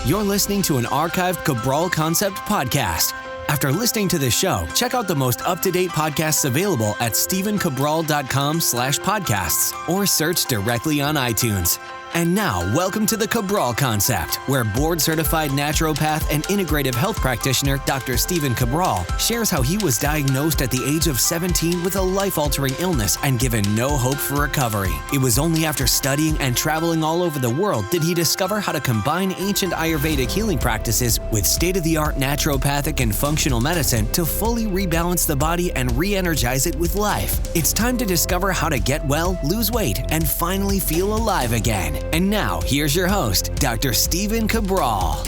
You're listening to an archived Cabral Concept podcast. After listening to this show, check out the most up-to-date podcasts available at stephencabral.com/podcasts or search directly on iTunes. And now, welcome to the Cabral Concept, where board-certified naturopath and integrative health practitioner Dr. Stephen Cabral shares how he was diagnosed at the age of 17 with a life-altering illness and given no hope for recovery. It was only after studying and traveling all over the world did he discover how to combine ancient Ayurvedic healing practices with state-of-the-art naturopathic and functional medicine to fully rebalance the body and re-energize it with life. It's time to discover how to get well, lose weight, and finally feel alive again. And now, here's your host, Dr. Stephen Cabral.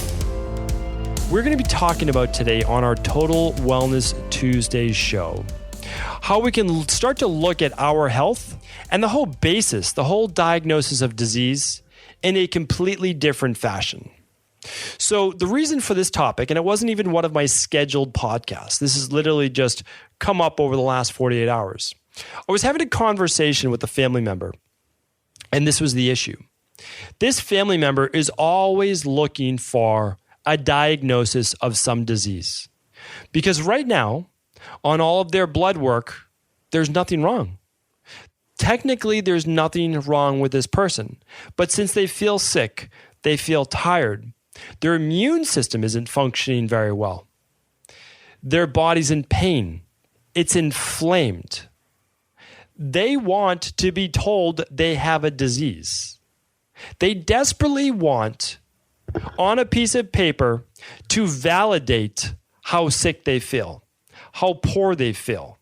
We're going to be talking about today on our Total Wellness Tuesday show how we can start to look at our health and the whole basis, the whole diagnosis of disease in a completely different fashion. So the reason for this topic, and it wasn't even one of my scheduled podcasts, this has literally just come up over the last 48 hours. I was having a conversation with a family member, and this was the issue. This family member is always looking for a diagnosis of some disease. Because right now, on all of their blood work, there's nothing wrong. Technically, there's nothing wrong with this person. But since they feel sick, they feel tired, their immune system isn't functioning very well. Their body's in pain. It's inflamed. They want to be told they have a disease. They desperately want, on a piece of paper, to validate how sick they feel, how poor they feel,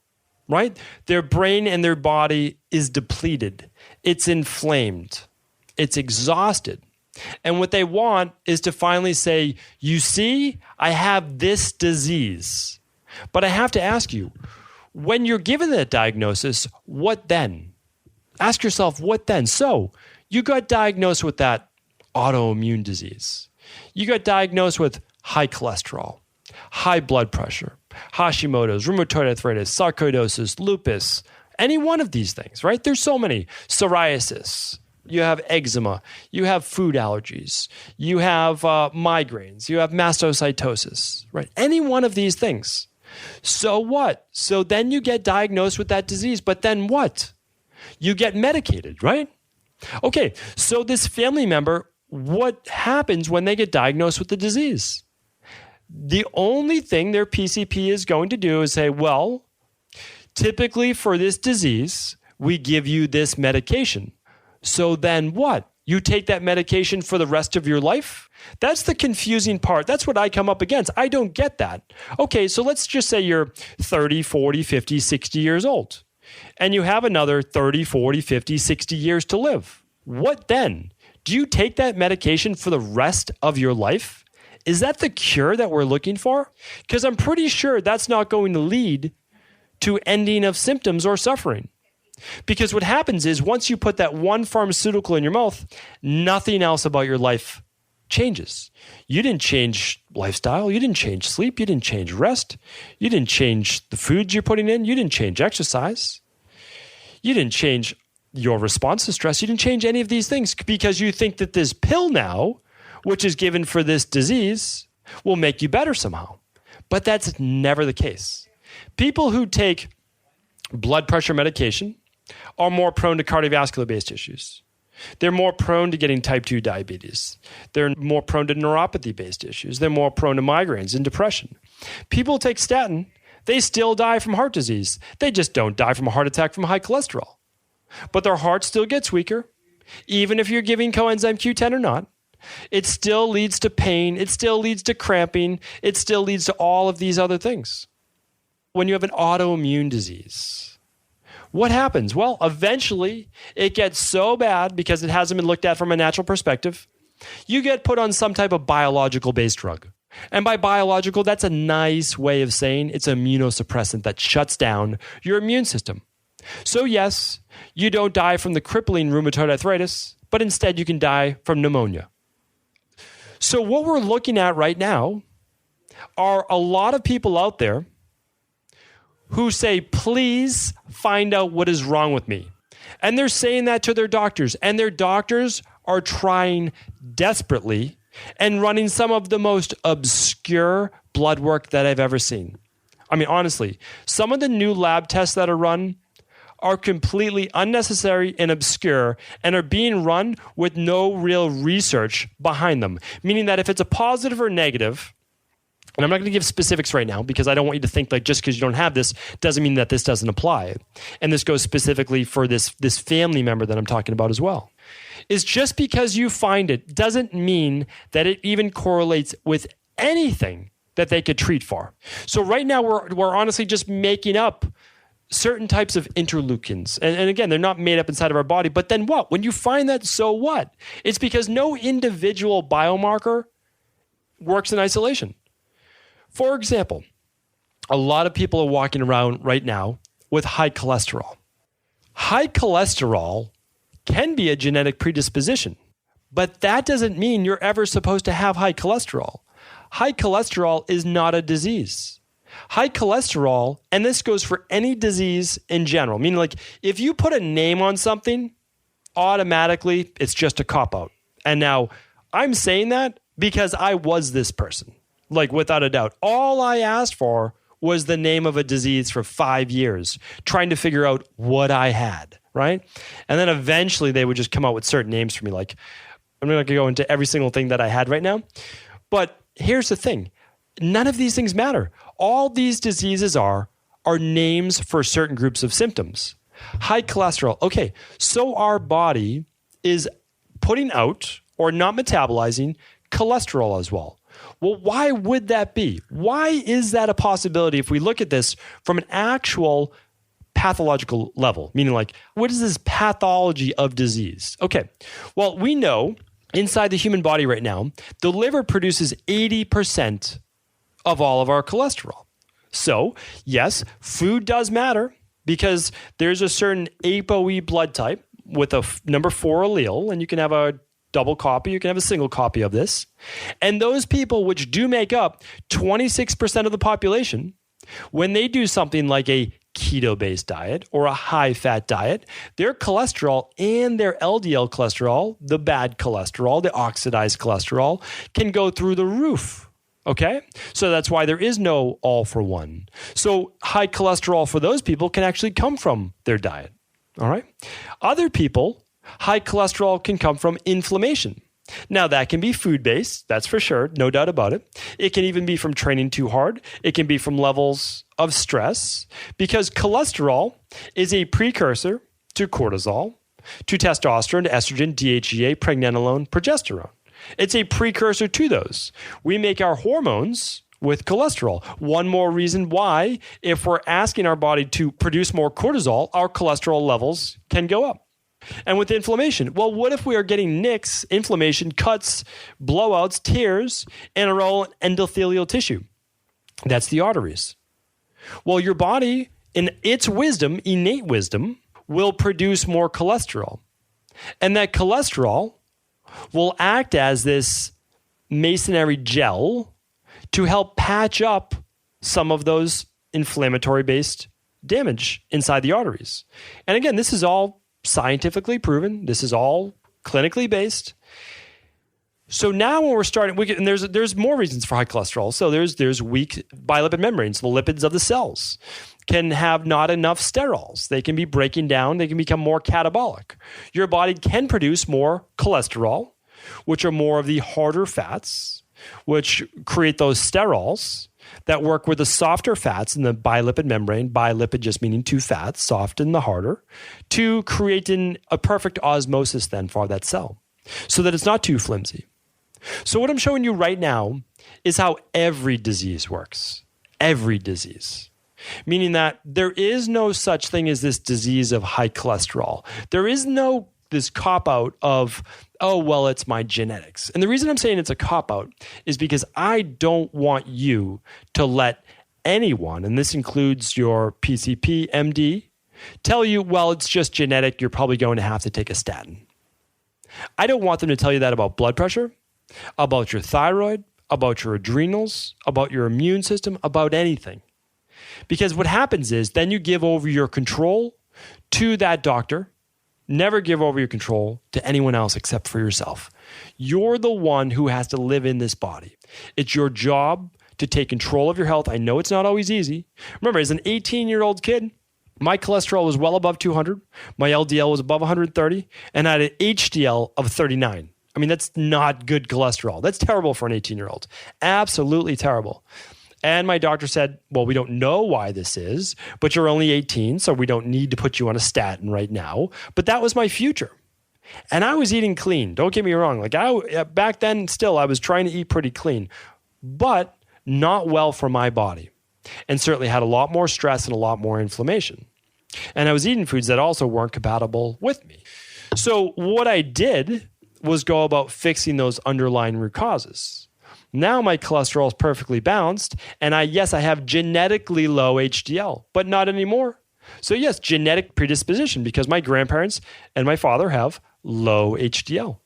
right? Their brain and their body is depleted. It's inflamed. It's exhausted. And what they want is to finally say, you see, I have this disease. But I have to ask you, when you're given that diagnosis, what then? Ask yourself, what then? So, you got diagnosed with that autoimmune disease. You got diagnosed with high cholesterol, high blood pressure, Hashimoto's, rheumatoid arthritis, sarcoidosis, lupus, any one of these things, right? There's so many. Psoriasis. You have eczema. You have food allergies. You have migraines. You have mastocytosis, right? Any one of these things. So what? So then you get diagnosed with that disease, but then what? You get medicated, right? Okay, so this family member, what happens when they get diagnosed with the disease? The only thing their PCP is going to do is say, well, typically for this disease, we give you this medication. So then what? You take that medication for the rest of your life? That's the confusing part. That's what I come up against. I don't get that. Okay, so let's just say you're 30, 40, 50, 60 years old. And you have another 30, 40, 50, 60 years to live. What then? Do you take that medication for the rest of your life? Is that the cure that we're looking for? Because I'm pretty sure that's not going to lead to ending of symptoms or suffering. Because what happens is once you put that one pharmaceutical in your mouth, nothing else about your life changes. You didn't change lifestyle. You didn't change sleep. You didn't change rest. You didn't change the foods you're putting in. You didn't change exercise. You didn't change your response to stress. You didn't change any of these things because you think that this pill now, which is given for this disease, will make you better somehow. But that's never the case. People who take blood pressure medication are more prone to cardiovascular-based issues. They're more prone to getting type 2 diabetes. They're more prone to neuropathy-based issues. They're more prone to migraines and depression. People take statin, they still die from heart disease. They just don't die from a heart attack from high cholesterol. But their heart still gets weaker, even if you're giving coenzyme Q10 or not. It still leads to pain. It still leads to cramping. It still leads to all of these other things. When you have an autoimmune disease, what happens? Well, eventually it gets so bad because it hasn't been looked at from a natural perspective. You get put on some type of biological-based drug. And by biological, that's a nice way of saying it's an immunosuppressant that shuts down your immune system. So yes, you don't die from the crippling rheumatoid arthritis, but instead you can die from pneumonia. So what we're looking at right now are a lot of people out there who say, please find out what is wrong with me. And they're saying that to their doctors, and their doctors are trying desperately and running some of the most obscure blood work that I've ever seen. I mean, honestly, some of the new lab tests that are run are completely unnecessary and obscure and are being run with no real research behind them. Meaning that if it's a positive or negative, and I'm not going to give specifics right now because I don't want you to think like just because you don't have this doesn't mean that this doesn't apply. And this goes specifically for this family member that I'm talking about as well. Is just because you find it doesn't mean that it even correlates with anything that they could treat for. So right now we're honestly just making up certain types of interleukins. And again, they're not made up inside of our body. But then what? When you find that, so what? It's because no individual biomarker works in isolation. For example, a lot of people are walking around right now with high cholesterol. High cholesterol can be a genetic predisposition, but that doesn't mean you're ever supposed to have high cholesterol. High cholesterol is not a disease. High cholesterol, and this goes for any disease in general, meaning like if you put a name on something, automatically it's just a cop-out. And now I'm saying that because I was this person, like without a doubt. All I asked for was the name of a disease for 5 years, trying to figure out what I had, right? And then eventually they would just come out with certain names for me. Like, I'm not going to go into every single thing that I had right now, but here's the thing. None of these things matter. All these diseases are names for certain groups of symptoms. High cholesterol. Okay, so our body is putting out or not metabolizing cholesterol as well. Well, why would that be? Why is that a possibility if we look at this from an actual pathological level? Meaning like, what is this pathology of disease? Okay, well, we know inside the human body right now, the liver produces 80% of all of our cholesterol. So, yes, food does matter because there's a certain ApoE blood type with a number 4 allele, and you can have a double copy, you can have a single copy of this. And those people which do make up 26% of the population, when they do something like a keto-based diet or a high-fat diet, their cholesterol and their LDL cholesterol, the bad cholesterol, the oxidized cholesterol, can go through the roof. Okay? So that's why there is no all for one. So high cholesterol for those people can actually come from their diet. All right? Other people, high cholesterol can come from inflammation. Now, that can be food-based, that's for sure, no doubt about it. It can even be from training too hard. It can be from levels of stress, because cholesterol is a precursor to cortisol, to testosterone, to estrogen, DHEA, pregnenolone, progesterone. It's a precursor to those. We make our hormones with cholesterol. One more reason why, if we're asking our body to produce more cortisol, our cholesterol levels can go up. And with inflammation, well, what if we are getting nicks, inflammation, cuts, blowouts, tears, in our own endothelial tissue? That's the arteries. Well, your body, in its wisdom, innate wisdom, will produce more cholesterol. And that cholesterol will act as this masonry gel to help patch up some of those inflammatory-based damage inside the arteries. And again, this is all scientifically proven. This is all clinically based. So now when we're starting, and there's more reasons for high cholesterol. So there's weak bilipid membranes. The lipids of the cells can have not enough sterols. They can be breaking down. They can become more catabolic. Your body can produce more cholesterol, which are more of the harder fats, which create those sterols that work with the softer fats in the bilipid membrane, bilipid just meaning two fats, soft and the harder, to create a perfect osmosis then for that cell so that it's not too flimsy. So what I'm showing you right now is how every disease works. Every disease. Meaning that there is no such thing as this disease of high cholesterol. There is no this cop-out of, oh, well, it's my genetics. And the reason I'm saying it's a cop-out is because I don't want you to let anyone, and this includes your PCP, MD, tell you, well, it's just genetic, you're probably going to have to take a statin. I don't want them to tell you that about blood pressure, about your thyroid, about your adrenals, about your immune system, about anything. Because what happens is then you give over your control to that doctor. Never give over your control to anyone else except for yourself. You're the one who has to live in this body. It's your job to take control of your health. I know it's not always easy. Remember, as an 18-year-old kid, my cholesterol was well above 200. My LDL was above 130, and I had an HDL of 39. I mean, that's not good cholesterol. That's terrible for an 18-year-old. Absolutely terrible. And my doctor said, well, we don't know why this is, but you're only 18, so we don't need to put you on a statin right now. But that was my future. And I was eating clean. Don't get me wrong. Back then, still, I was trying to eat pretty clean, but not well for my body. And certainly had a lot more stress and a lot more inflammation. And I was eating foods that also weren't compatible with me. So what I did was go about fixing those underlying root causes. Now my cholesterol is perfectly balanced, and I have genetically low HDL, but not anymore. So yes, genetic predisposition, because my grandparents and my father have low HDL.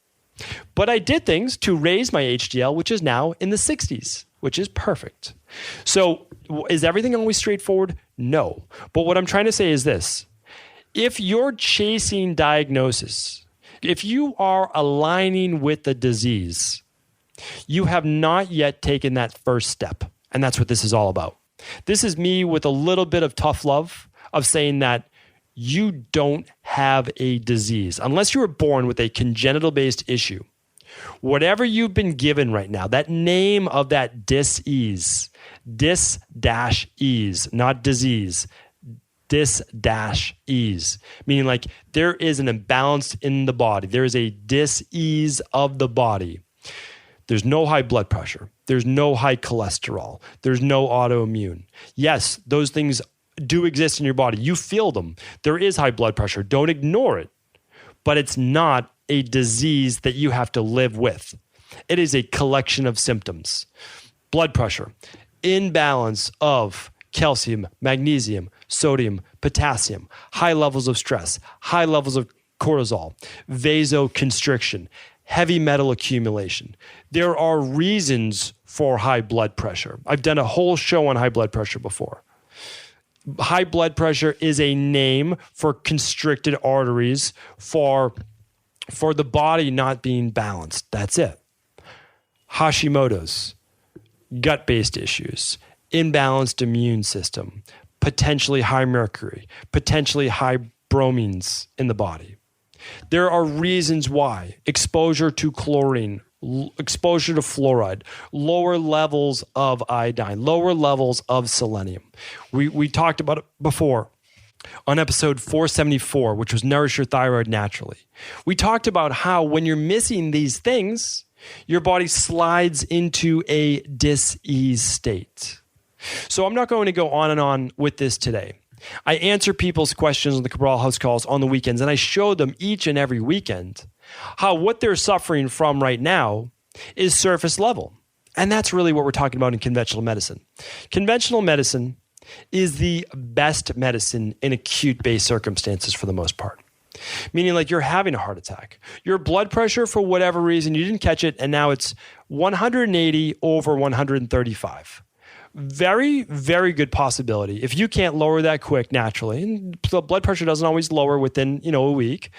But I did things to raise my HDL, which is now in the 60s, which is perfect. So is everything always straightforward? No. But what I'm trying to say is this. If you're chasing diagnosis, if you are aligning with the disease, you have not yet taken that first step. And that's what this is all about. This is me with a little bit of tough love of saying that you don't have a disease. Unless you were born with a congenital-based issue, whatever you've been given right now, that name of that dis-ease, dis-ease, not disease, dis-ease, meaning like there is an imbalance in the body. There is a dis-ease of the body. There's no high blood pressure. There's no high cholesterol. There's no autoimmune. Yes, those things do exist in your body. You feel them. There is high blood pressure. Don't ignore it. But it's not a disease that you have to live with. It is a collection of symptoms. Blood pressure, imbalance of calcium, magnesium, sodium, potassium, high levels of stress, high levels of cortisol, vasoconstriction, heavy metal accumulation. There are reasons for high blood pressure. I've done a whole show on high blood pressure before. High blood pressure is a name for constricted arteries for the body not being balanced. That's it. Hashimoto's, gut-based issues, imbalanced immune system, potentially high mercury, potentially high bromines in the body. There are reasons why. Exposure to chlorine, exposure to fluoride, lower levels of iodine, lower levels of selenium. We talked about it before on episode 474, which was Nourish Your Thyroid Naturally. We talked about how when you're missing these things, your body slides into a dis-ease state. So I'm not going to go on and on with this today. I answer people's questions on the Cabral House calls on the weekends, and I show them each and every weekend how what they're suffering from right now is surface level. And that's really what we're talking about in conventional medicine. Conventional medicine is the best medicine in acute-based circumstances for the most part. Meaning like you're having a heart attack. Your blood pressure, for whatever reason, you didn't catch it, and now it's 180 over 135. Very, very good possibility. If you can't lower that quick naturally, and the blood pressure doesn't always lower within, a week,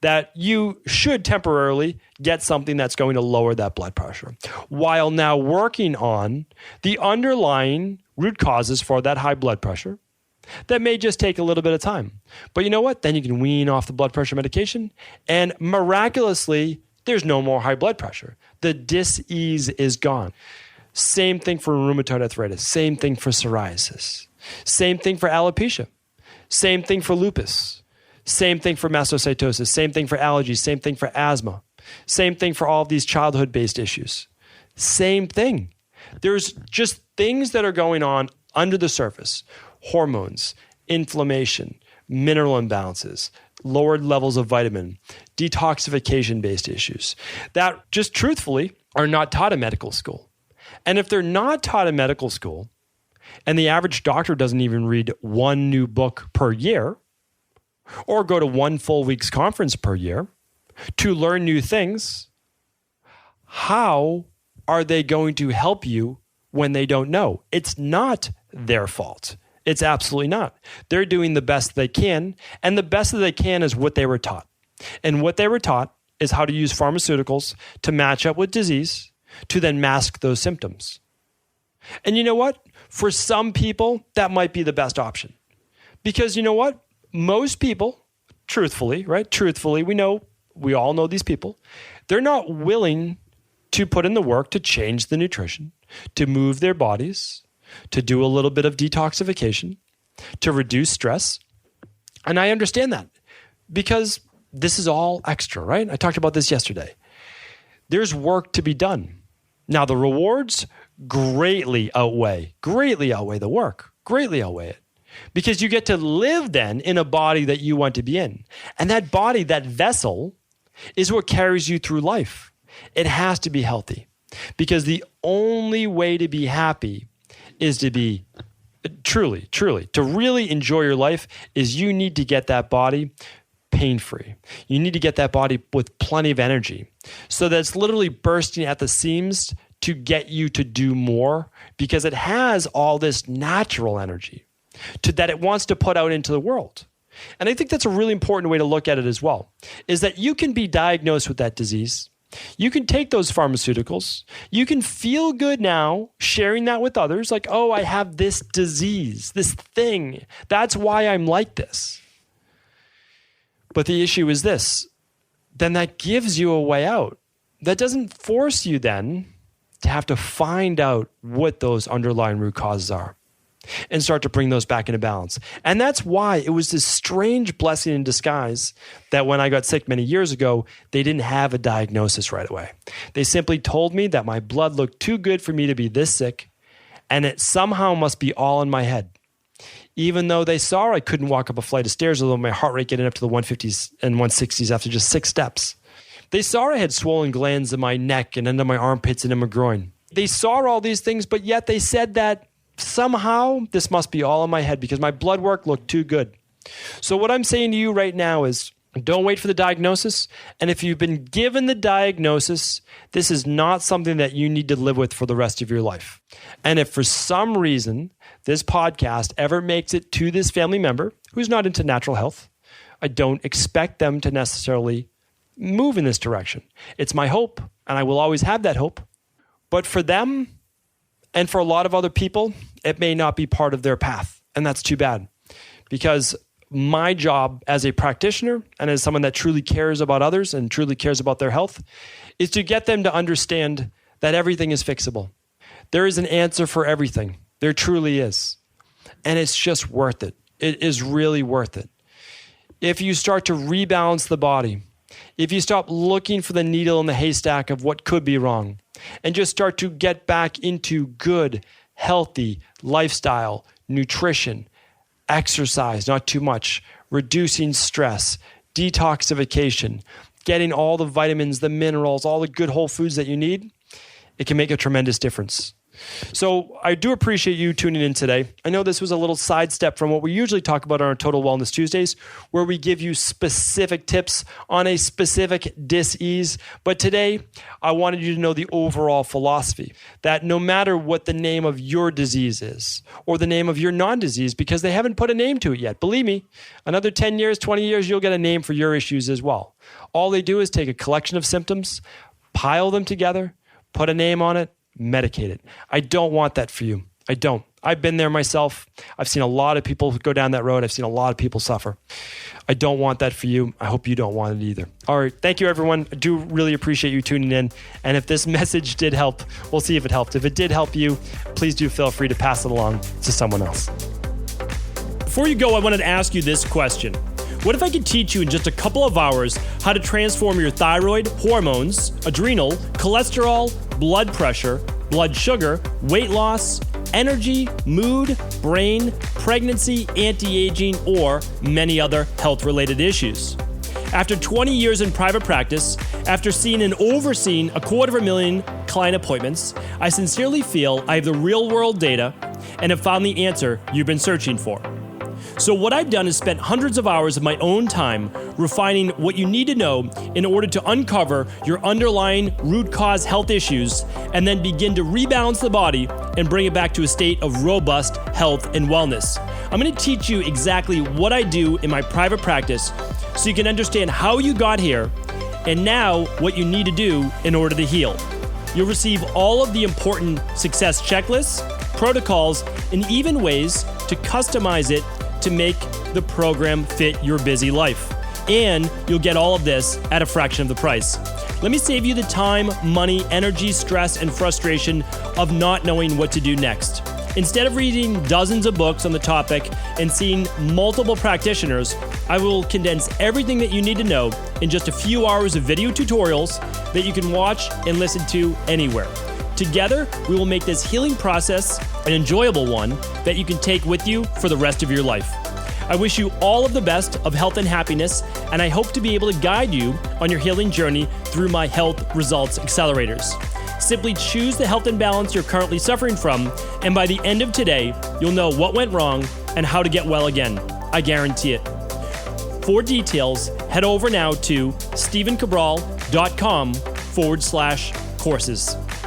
that you should temporarily get something that's going to lower that blood pressure, while now working on the underlying root causes for that high blood pressure. That may just take a little bit of time. But you know what? Then you can wean off the blood pressure medication, and miraculously, there's no more high blood pressure. The dis-ease is gone. Same thing for rheumatoid arthritis. Same thing for psoriasis. Same thing for alopecia. Same thing for lupus. Same thing for mastocytosis. Same thing for allergies. Same thing for asthma. Same thing for all of these childhood-based issues. Same thing. There's just things that are going on under the surface. Hormones, inflammation, mineral imbalances, lowered levels of vitamin, detoxification-based issues that just truthfully are not taught in medical school. And if they're not taught in medical school, and the average doctor doesn't even read one new book per year, or go to one full week's conference per year to learn new things, how are they going to help you when they don't know? It's not their fault. It's absolutely not. They're doing the best they can, and the best that they can is what they were taught. And what they were taught is how to use pharmaceuticals to match up with disease to then mask those symptoms. And you know what? For some people, that might be the best option. Because you know what? Most people, truthfully, we all know these people, they're not willing to put in the work to change the nutrition, to move their bodies, to do a little bit of detoxification, to reduce stress. And I understand that because this is all extra, right? I talked about this yesterday. There's work to be done. Now, the rewards greatly outweigh the work, greatly outweigh it. Because you get to live then in a body that you want to be in. And that body, that vessel, is what carries you through life. It has to be healthy. Because the only way to be happy is to be truly, to really enjoy your life is you need to get that body pain-free. You need to get that body with plenty of energy so that it's literally bursting at the seams to get you to do more because it has all this natural energy that it wants to put out into the world. And I think that's a really important way to look at it as well, is that you can be diagnosed with that disease. You can take those pharmaceuticals. You can feel good now sharing that with others, like, oh, I have this disease, this thing. That's why I'm like this. But the issue is this, then that gives you a way out. That doesn't force you then to have to find out what those underlying root causes are and start to bring those back into balance. And that's why it was this strange blessing in disguise that when I got sick many years ago, they didn't have a diagnosis right away. They simply told me that my blood looked too good for me to be this sick, and it somehow must be all in my head. Even though they saw I couldn't walk up a flight of stairs, although my heart rate getting up to the 150s and 160s after just 6 steps. They saw I had swollen glands in my neck and under my armpits and in my groin. They saw all these things, but yet they said that somehow this must be all in my head because my blood work looked too good. So what I'm saying to you right now is don't wait for the diagnosis. And if you've been given the diagnosis, this is not something that you need to live with for the rest of your life. And if for some reason this podcast ever makes it to this family member who's not into natural health, I don't expect them to necessarily move in this direction. It's my hope, and I will always have that hope. But for them, and for a lot of other people, it may not be part of their path. And that's too bad. Because my job as a practitioner and as someone that truly cares about others and truly cares about their health is to get them to understand that everything is fixable. There is an answer for everything. There truly is. And it's just worth it. It is really worth it. If you start to rebalance the body, if you stop looking for the needle in the haystack of what could be wrong, and just start to get back into good, healthy lifestyle, nutrition, exercise, not too much, reducing stress, detoxification, getting all the vitamins, the minerals, all the good whole foods that you need, it can make a tremendous difference. So I do appreciate you tuning in today. I know this was a little sidestep from what we usually talk about on our Total Wellness Tuesdays, where we give you specific tips on a specific dis-ease. But today, I wanted you to know the overall philosophy that no matter what the name of your disease is or the name of your non-disease, because they haven't put a name to it yet, believe me, another 10 years, 20 years, you'll get a name for your issues as well. All they do is take a collection of symptoms, pile them together, put a name on it, medicate it. I don't want that for you. I don't. I've been there myself. I've seen a lot of people go down that road. I've seen a lot of people suffer. I don't want that for you. I hope you don't want it either. All right. Thank you, everyone. I do really appreciate you tuning in. And if this message did help, we'll see if it helped. If it did help you, please do feel free to pass it along to someone else. Before you go, I wanted to ask you this question. What if I could teach you in just a couple of hours how to transform your thyroid, hormones, adrenal, cholesterol, blood pressure, blood sugar, weight loss, energy, mood, brain, pregnancy, anti-aging, or many other health-related issues? After 20 years in private practice, after seeing and overseeing 250,000 client appointments, I sincerely feel I have the real-world data and have found the answer you've been searching for. So what I've done is spent hundreds of hours of my own time refining what you need to know in order to uncover your underlying root cause health issues and then begin to rebalance the body and bring it back to a state of robust health and wellness. I'm going to teach you exactly what I do in my private practice so you can understand how you got here and now what you need to do in order to heal. You'll receive all of the important success checklists, protocols, and even ways to customize it to make the program fit your busy life. And you'll get all of this at a fraction of the price. Let me save you the time, money, energy, stress, and frustration of not knowing what to do next. Instead of reading dozens of books on the topic and seeing multiple practitioners, I will condense everything that you need to know in just a few hours of video tutorials that you can watch and listen to anywhere. Together, we will make this healing process an enjoyable one that you can take with you for the rest of your life. I wish you all of the best of health and happiness, and I hope to be able to guide you on your healing journey through my Health Results Accelerators. Simply choose the health imbalance you're currently suffering from, and by the end of today, you'll know what went wrong and how to get well again. I guarantee it. For details, head over now to stevencabral.com/courses.